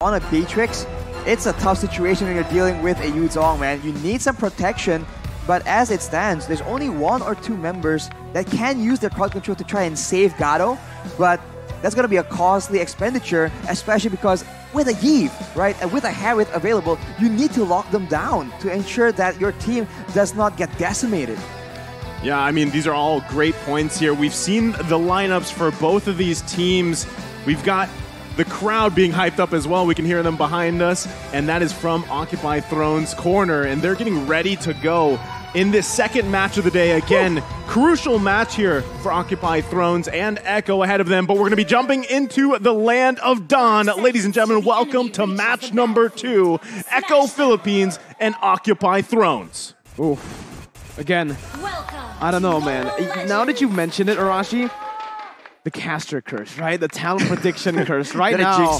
on a Beatrix, it's a tough situation when you're dealing with a Yuzong, man. You need some protection, but as it stands, there's only 1 or 2 members that can use their crowd control to try and save Gado, but that's going to be a costly expenditure, especially because with a Yve, right, and with a Harith available, you need to lock them down to ensure that your team does not get decimated. Yeah, I mean, these are all great points here. We've seen the lineups for both of these teams. We've got the crowd being hyped up as well. We can hear them behind us, and that is from Occupy Thrones corner, and they're getting ready to go in this second match of the day. Again, crucial match here for Occupy Thrones and Echo ahead of them, but we're going to be jumping into the Land of Dawn. Ladies and gentlemen, welcome to match number 2, Echo Philippines and Occupy Thrones. Ooh. Again, I don't know, man. Now that you mentioned it, Arashi, the caster curse, right? The talent prediction curse right now.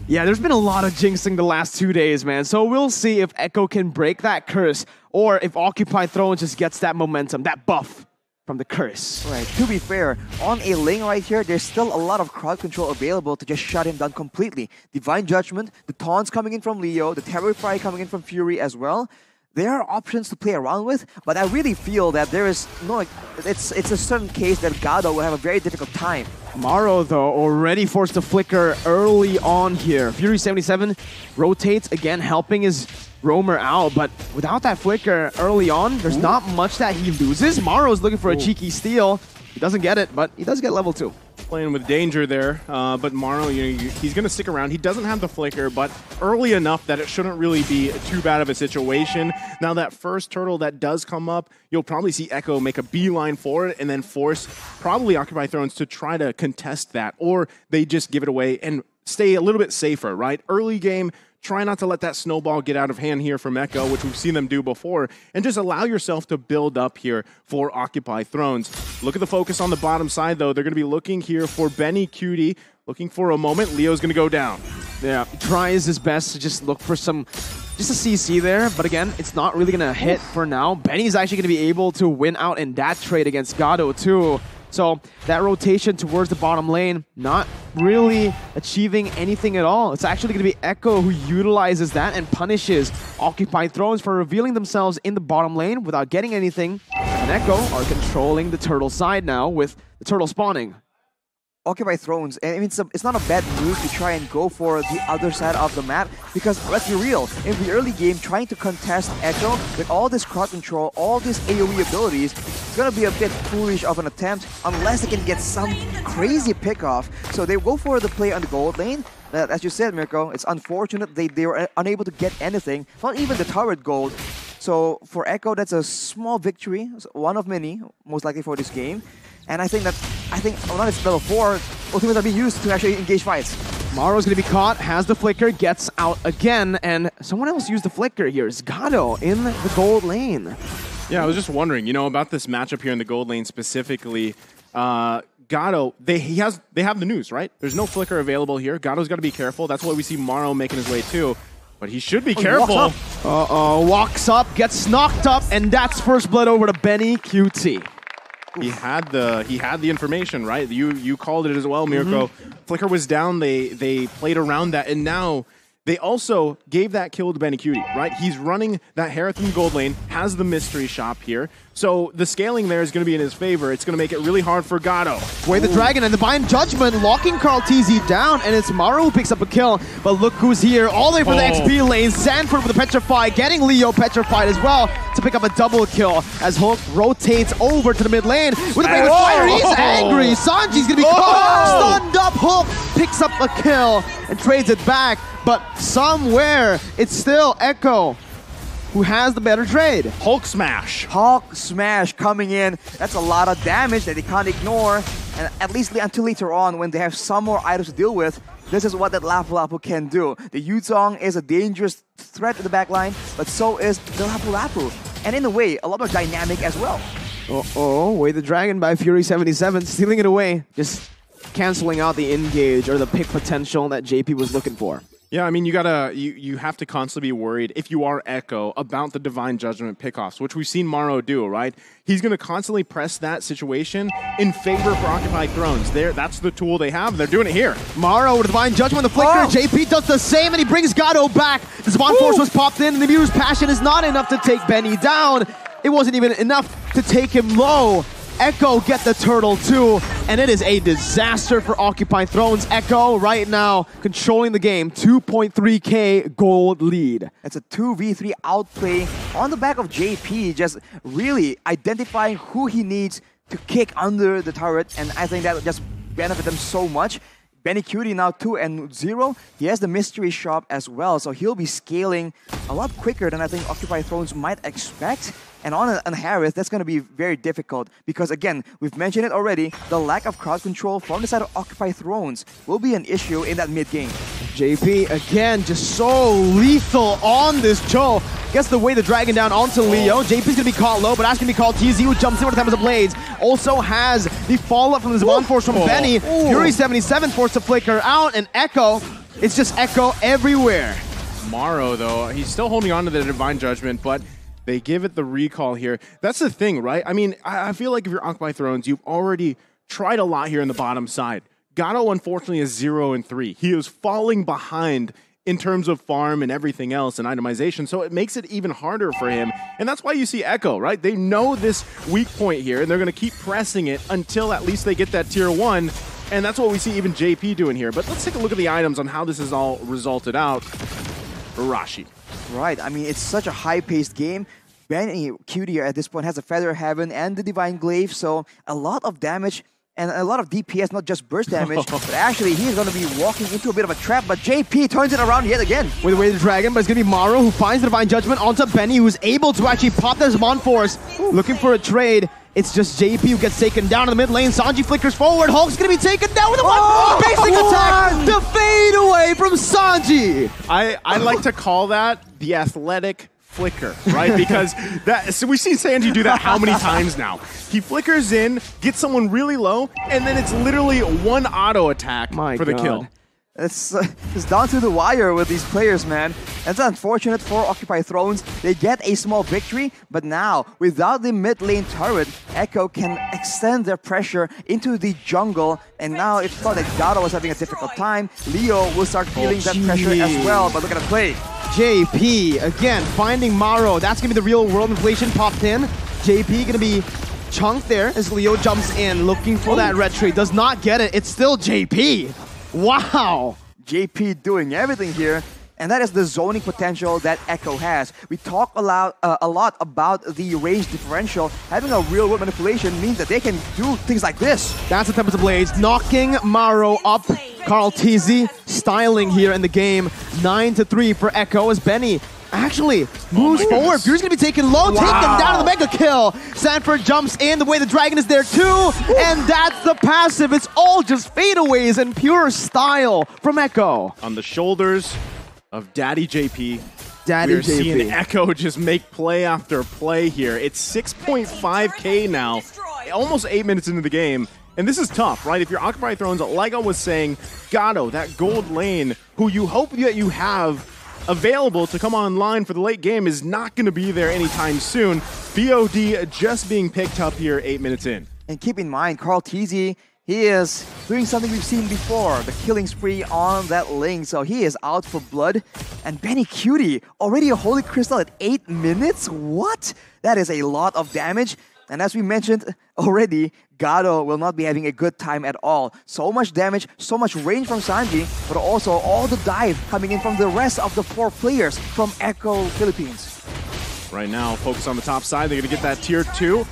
Yeah, there's been a lot of jinxing the last 2 days, man. So we'll see if Echo can break that curse or if Occupy Thrones just gets that momentum, that buff from the curse. Right, to be fair, on a lane right here, there's still a lot of crowd control available to just shut him down completely. Divine Judgment, the taunts coming in from Leo, the Terrify coming in from Fury as well. There are options to play around with, but I really feel that there is no, it's a certain case that Gado will have a very difficult time. Maro, though, already forced to flicker early on here. Fury 77 rotates, again, helping his roamer out, but without that flicker early on, there's not much that he loses. Maro's looking for a cheeky steal. He doesn't get it, but he does get level 2. Playing with danger there, but Maro, he's going to stick around. He doesn't have the flicker, but early enough that it shouldn't really be too bad of a situation. Now that first turtle that does come up, you'll probably see Echo make a beeline for it and then force probably Occupy Thrones to try to contest that, or they just give it away and stay a little bit safer, right? Early game, try not to let that snowball get out of hand here from Echo, which we've seen them do before, and just allow yourself to build up here for Occupy Thrones. Look at the focus on the bottom side, though. They're going to be looking here for Benny Cutie, looking for a moment. Leo's going to go down. Yeah, he tries his best to just look for just a CC there, but again, it's not really going to hit for now. Benny's actually going to be able to win out in that trade against Gado, too. So that rotation towards the bottom lane, not really achieving anything at all. It's actually going to be Echo who utilizes that and punishes Occupy Thrones for revealing themselves in the bottom lane without getting anything. And Echo are controlling the turtle side now with the turtle spawning. Occupy Thrones, and I mean, it's not a bad move to try and go for the other side of the map, because let's be real, in the early game, trying to contest Echo with all this crowd control, all these AoE abilities, it's gonna be a bit foolish of an attempt unless they can get some crazy pick-off. So they go for the play on the gold lane. As you said, Mirko, it's unfortunate they were unable to get anything, not even the turret gold. So for Echo, that's a small victory, one of many, most likely for this game. And I think now it's level 4, ultimates are being used to actually engage fights. Maro's going to be caught, has the flicker, gets out again, and someone else used the flicker here. It's Gado in the gold lane. Yeah, I was just wondering, about this matchup here in the gold lane specifically. Gado, they have the news, right? There's no flicker available here. Gado's got to be careful. That's why we see Maro making his way too. But he should be careful. Walks up, gets knocked up, and that's first blood over to Benny QT. He had the information, right? You called it as well, Mirko. Flicker was down. They played around that, and now they also gave that kill to Benny Cutie, right? He's running that Harith in gold lane, has the mystery shop here. So the scaling there is going to be in his favor. It's going to make it really hard for Gado. Way the Dragon and Divine Judgment locking Carl TZ down, and it's Maro who picks up a kill. But look who's here, all the way for the XP lane. Sanford with the Petrify, getting Leo petrified as well to pick up a double kill as Hulk rotates over to the mid lane with a Brave Fire. He's angry. Sanji's going to be caught. Stunned up. Hulk picks up a kill and trades it back. But somewhere, it's still Echo who has the better trade. Hulk Smash. Hulk Smash coming in. That's a lot of damage that they can't ignore. And at least until later on, when they have some more items to deal with, this is what that Lapu Lapu can do. The Yuzong is a dangerous threat to the backline, but so is the Lapu Lapu. And in a way, a lot more dynamic as well. Way the Dragon by Fury 77, stealing it away. Just canceling out the engage or the pick potential that JP was looking for. Yeah, I mean, you have to constantly be worried if you are Echo about the Divine Judgment pickoffs, which we've seen Maro do, right? He's going to constantly press that situation in favor for Occupied Thrones. That's the tool they have. They're doing it here. Maro with Divine Judgment, the flicker. JP does the same, and he brings Gato back. The Spawn Force was popped in, and the Muse Passion is not enough to take Benny down. It wasn't even enough to take him low. Echo get the turtle too, and it is a disaster for Occupy Thrones. Echo right now controlling the game, 2.3k gold lead. It's a 2v3 outplay on the back of JP, just really identifying who he needs to kick under the turret, and I think that would just benefit them so much. Benny Cutie now 2-0. He has the mystery shop as well, so he'll be scaling a lot quicker than I think Occupy Thrones might expect. And on Harith, that's going to be very difficult because, again, we've mentioned it already, the lack of crowd control from the side of Occupy Thrones will be an issue in that mid-game. JP, again, just so lethal on this Cho. Gets the way the dragon down onto Leo. JP's going to be caught low, but that's going to be called TZ, who jumps in with the Tempest of Blades. Also has the follow-up from the Spawn Force from Benny. Fury 77 forced to flicker out, and Echo, it's just Echo everywhere. Maro, though, he's still holding on to the Divine Judgment, but they give it the recall here. That's the thing, right? I mean, I feel like if you're Occupy Thrones, you've already tried a lot here in the bottom side. Gato, unfortunately, is 0-3. He is falling behind in terms of farm and everything else and itemization, so it makes it even harder for him. And that's why you see Echo, right? They know this weak point here, and they're going to keep pressing it until at least they get that tier 1. And that's what we see even JP doing here. But let's take a look at the items on how this is all resulted out. Rashi. Right, I mean, it's such a high-paced game. Benny Cutie at this point has a Feather Heaven and the Divine Glaive, so a lot of damage and a lot of DPS, not just burst damage, but actually he's going to be walking into a bit of a trap, but JP turns it around yet again. With the way the dragon, but it's going to be Maro who finds the Divine Judgment onto Benny, who's able to actually pop this Spawn Force, looking for a trade. It's just JP who gets taken down in the mid lane. Sanji flickers forward. Hulk's going to be taken down with a basic attack. The fade away from Sanji. I like to call that the athletic flicker, right? Because so we've seen Sanji do that how many times now? He flickers in, gets someone really low, and then it's literally one auto attack for the kill. It's down to the wire with these players, man. It's unfortunate for Occupy Thrones. They get a small victory, but now, without the mid lane turret, Echo can extend their pressure into the jungle, and now it thought that Gato was having a difficult time. Leo will start feeling that pressure as well, but look at the play. JP, again, finding Maro. That's going to be the real world inflation popped in. JP going to be chunked there as Leo jumps in, looking for that red tree. Does not get it. It's still JP. Wow! JP doing everything here, and that is the zoning potential that Echo has. We talk a lot about the range differential. Having a real-world manipulation means that they can do things like this. That's the Tempest of Blades, knocking Maro up. Carl TZ styling here in the game. 9-3 for Echo as Benny actually moves forward. Fury's gonna be taken low, taken down to the mega kill. Sanford jumps in, the way the dragon is there too, and that's the passive. It's all just fadeaways and pure style from Echo. On the shoulders of Daddy JP, we're seeing Echo just make play after play here. It's 6.5k now, almost 8 minutes into the game. And this is tough, right? If you're Occupy Thrones, like I was saying, Gato, that gold lane, who you hope that you have available to come online for the late game, is not going to be there anytime soon. BOD just being picked up here 8 minutes in. And keep in mind, Carl TZ, he is doing something we've seen before, the killing spree on that link, so he is out for blood. And Benny Cutie, already a Holy Crystal at 8 minutes? What? That is a lot of damage. And as we mentioned already, Gato will not be having a good time at all. So much damage, so much range from Sanji, but also all the dive coming in from the rest of the 4 players from Echo Philippines. Right now, focus on the top side. They're going to get that tier 2.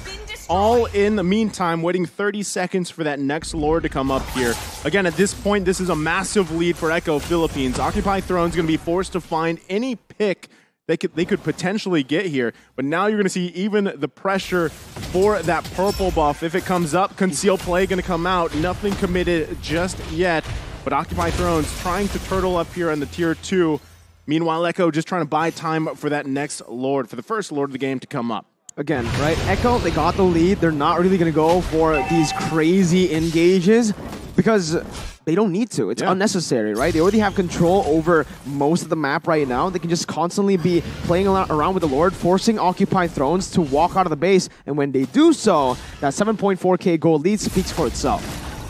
All in the meantime, waiting 30 seconds for that next Lord to come up here. Again, at this point, this is a massive lead for Echo Philippines. Occupy Throne's going to be forced to find any pick they could potentially get here, but now you're going to see even the pressure for that purple buff. If it comes up, Conceal Play going to come out. Nothing committed just yet, but Occupy Thrones trying to turtle up here on the tier 2. Meanwhile, Echo just trying to buy time for that next Lord, for the first Lord of the game to come up. Again, right? Echo, they got the lead. They're not really going to go for these crazy engages. because they don't need to. It's unnecessary, right? They already have control over most of the map right now. They can just constantly be playing around with the Lord, forcing Occupy Thrones to walk out of the base. And when they do so, that 7.4k gold lead speaks for itself.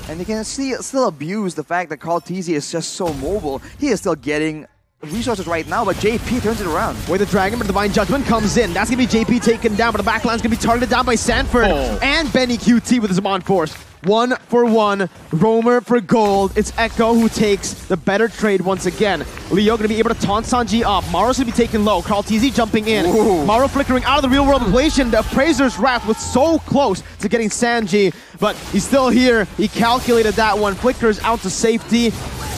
And you can still abuse the fact that Carl TZ is just so mobile. He is still getting resources right now, but JP turns it around. Wait, the Dragon, but Divine Judgment comes in. That's going to be JP taken down, but the backline's going to be targeted down by Sanford and Benny QT with his Mon Force. 1-for-1, Roamer for gold. It's Echo who takes the better trade once again. Leo going to be able to taunt Sanji up. Maro's going to be taken low. Carl TZ jumping in. Ooh. Maro flickering out of the real world equation. The Appraiser's Wrath was so close to getting Sanji, but he's still here. He calculated that one. Flickers out to safety.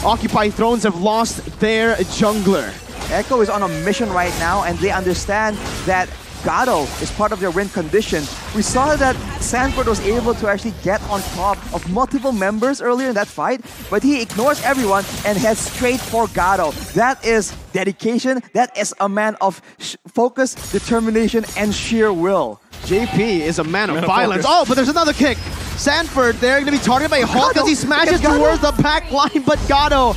Occupy Thrones have lost their jungler. Echo is on a mission right now, and they understand that Gado is part of their win condition. We saw that Sanford was able to actually get on top of multiple members earlier in that fight, but he ignores everyone and heads straight for Gado. That is dedication. That is a man of focus, determination, and sheer will. JP is a man of violence. Oh, but there's another kick. Sanford, they're going to be targeted by Hawk as he smashes towards the back line, but Gado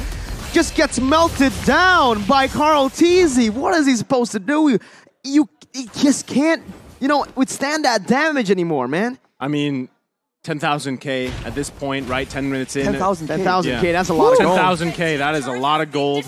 just gets melted down by Carl TZ. What is he supposed to do? He just can't, withstand that damage anymore, man. I mean, 10,000k at this point, right? 10 minutes in. 10,000k, that's a lot of gold. 10,000k, that is a lot of gold.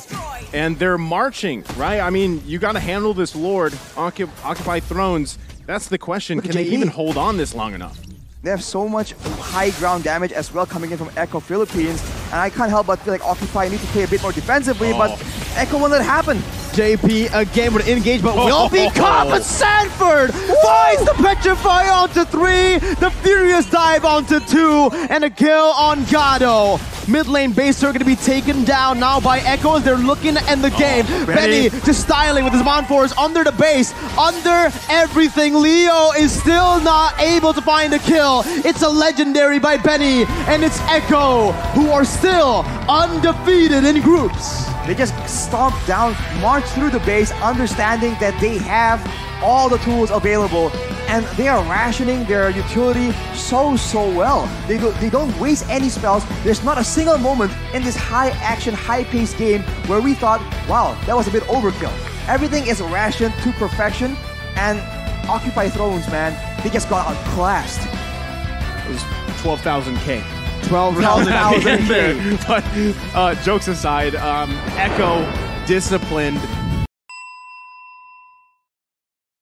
And they're marching, right? I mean, you got to handle this Lord, Occupy Thrones. That's the question. Can they even hold on this long enough? They have so much high ground damage as well coming in from Echo Philippines, and I can't help but feel like Occupy need to play a bit more defensively, but Echo won't let it happen. JP again with an engage, but will be caught, but Sanford finds the Petrify onto 3, the Furious Dive onto 2, and a kill on Gado. Mid lane base are going to be taken down now by Echo as they're looking to end the game. Benny just styling with his Mon Force under the base, under everything. Leo is still not able to find a kill. It's a legendary by Benny, and it's Echo who are still undefeated in groups. They just stomp down, march through the base, understanding that they have all the tools available, and they are rationing their utility so well. They don't waste any spells. There's not a single moment in this high-action, high-paced game where we thought, wow, that was a bit overkill. Everything is rationed to perfection, and Occupy Thrones, man, they just got outclassed. It was 12,000k. 12,000. But jokes aside, Echo disciplined.